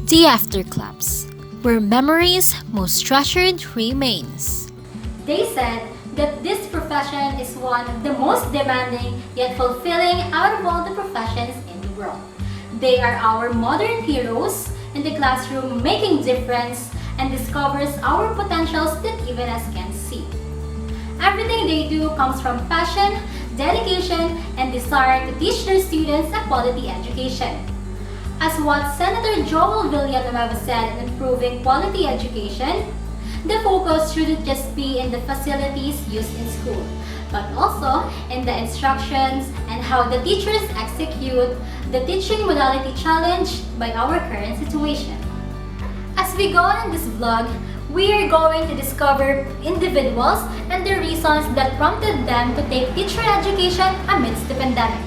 The Afterclaps, where memories most treasured remains. They said that this profession is one of the most demanding yet fulfilling out of all the professions in the world. They are our modern heroes in the classroom making difference and discovers our potentials that even us can see. Everything they do comes from passion, dedication, and desire to teach their students a quality education. As what Senator Joel Villanueva said in improving quality education, the focus shouldn't just be in the facilities used in school, but also in the instructions and how the teachers execute the teaching modality challenged by our current situation. As we go on in this vlog, we are going to discover individuals and the reasons that prompted them to take teacher education amidst the pandemic.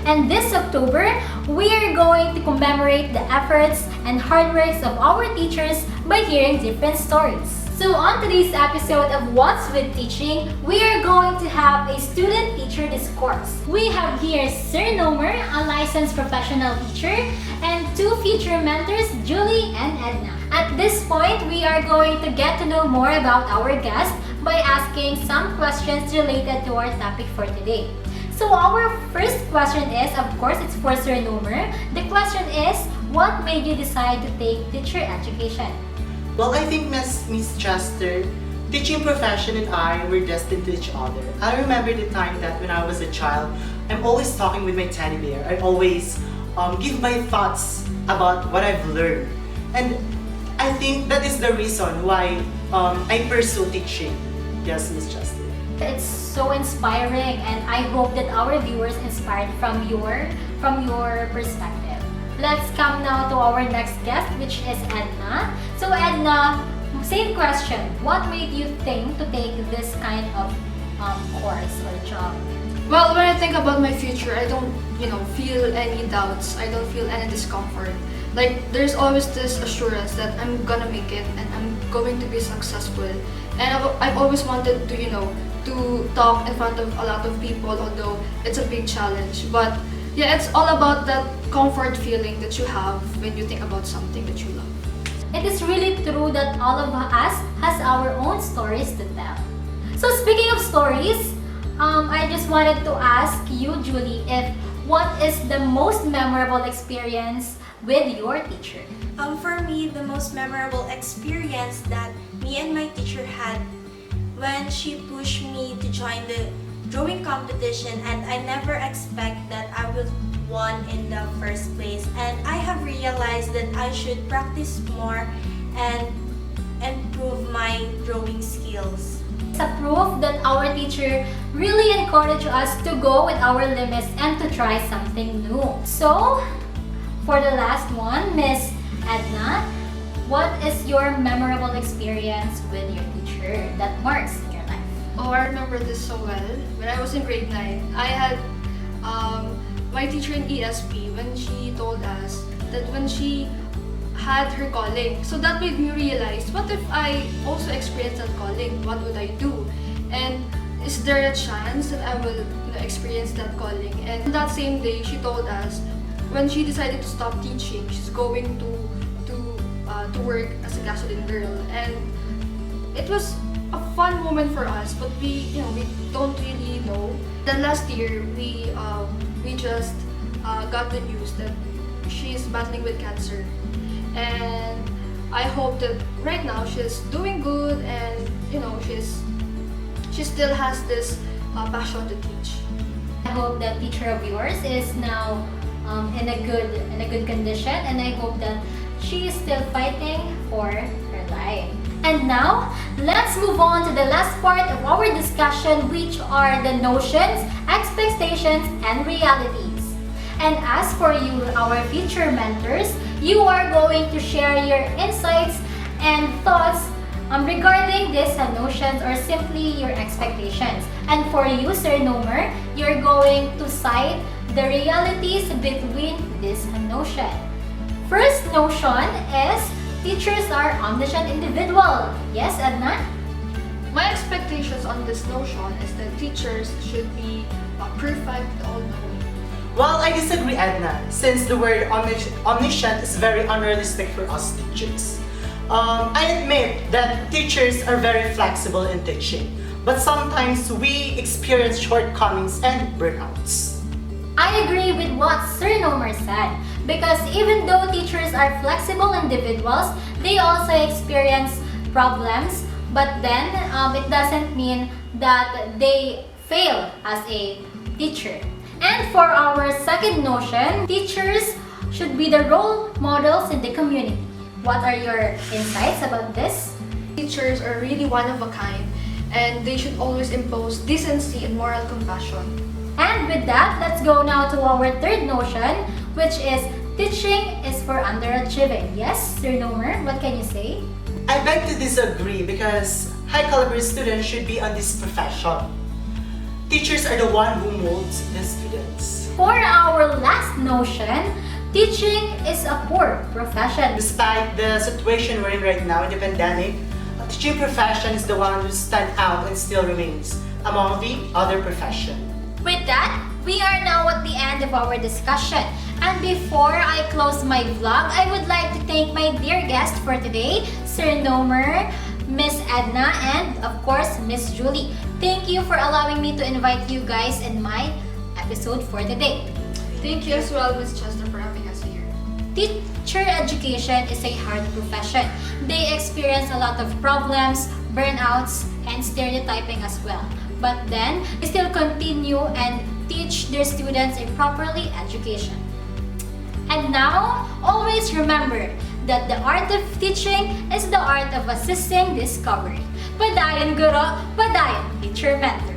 And this October, we are going to commemorate the efforts and hard works of our teachers by hearing different stories. So on today's episode of What's with Teaching, we are going to have a student-teacher discourse. We have here Sir Nomer, a licensed professional teacher, and two future mentors, Julie and Edna. At this point, we are going to get to know more about our guest by asking some questions related to our topic for today. So our first question is, of course, it's for Sir Nomer. The question is, what made you decide to take teacher education? Well, I think Miss Chester, teaching profession and I were destined to each other. I remember the time that when I was a child, I'm always talking with my teddy bear. I always give my thoughts about what I've learned. And I think that is the reason why I pursue teaching. Yes, Miss Chester. It's so inspiring, and I hope that our viewers inspired from your perspective. Let's come now to our next guest, which is Edna. So Edna, same question. What made you think to take this kind of course or job? Well, when I think about my future, I don't, feel any doubts. I don't feel any discomfort. Like, there's always this assurance that I'm gonna make it and I'm going to be successful. And I've always wanted to, to talk in front of a lot of people, although it's a big challenge. But yeah, it's all about that comfort feeling that you have when you think about something that you love. It is really true that all of us has our own stories to tell. So speaking of stories, I just wanted to ask you, Julie, if what is the most memorable experience with your teacher? For me, the most memorable experience that me and my teacher had when she pushed me to join the drawing competition, and I never expect that I would won in the first place, and I have realized that I should practice more and improve my drawing skills. It's a proof that our teacher really encouraged us to go with our limits and to try something new. So, for the last one, Miss Edna, what is your memorable experience with your teacher that marks in your life? Oh, I remember this so well. When I was in grade 9, I had my teacher in ESP when she told us that when she had her calling. So that made me realize, what if I also experience that calling? What would I do? And is there a chance that I will experience that calling? And that same day, she told us when she decided to stop teaching, she's going to work as a gasoline girl. And it was a fun moment for us, but we don't really know. Then last year, we just got the news that she's battling with cancer. And I hope that right now she's doing good, and she still has this passion to teach. I hope that teacher of yours is now in a good condition, and I hope that she is still fighting for her life. And now, let's move on to the last part of our discussion, which are the notions, expectations, and realities. And as for you, our future mentors, you are going to share your insights and thoughts regarding these notions or simply your expectations. And for you, Sir Nomer, you're going to cite the realities between this notion. First notion is teachers are omniscient individual. Yes, Edna? My expectations on this notion is that teachers should be perfect, all-knowing. Well, I disagree, Edna, since the word omniscient is very unrealistic for us teachers. I admit that teachers are very flexible in teaching, but sometimes we experience shortcomings and burnouts. I agree with what Sir Nomer said, because even though teachers are flexible individuals, they also experience problems, but then it doesn't mean that they fail as a teacher. And for our second notion, teachers should be the role models in the community. What are your insights about this? Teachers are really one of a kind, and they should always impose decency and moral compassion. And with that, let's go now to our third notion, which is teaching is for underachieving. Yes, Sir Nomer, what can you say? I beg to disagree because high caliber students should be on this profession. Teachers are the one who molds the students. For our last notion, teaching is a poor profession. Despite the situation we're in right now in the pandemic, a teaching profession is the one who stands out and still remains among the other professions. With that, we are now at the end of our discussion. And before I close my vlog, I would like to thank my dear guest for today, Sir Nomer, Miss Edna, and of course, Miss Julie. Thank you for allowing me to invite you guys in my episode for today. Thank you as well, Ms. Chester, for having us here. Teacher education is a hard profession. They experience a lot of problems, burnouts, and stereotyping as well. But then, they still continue and teach their students a properly education. And now, always remember that the art of teaching is the art of assisting discovery. Padayon Guro, Padayon Teacher Mentor.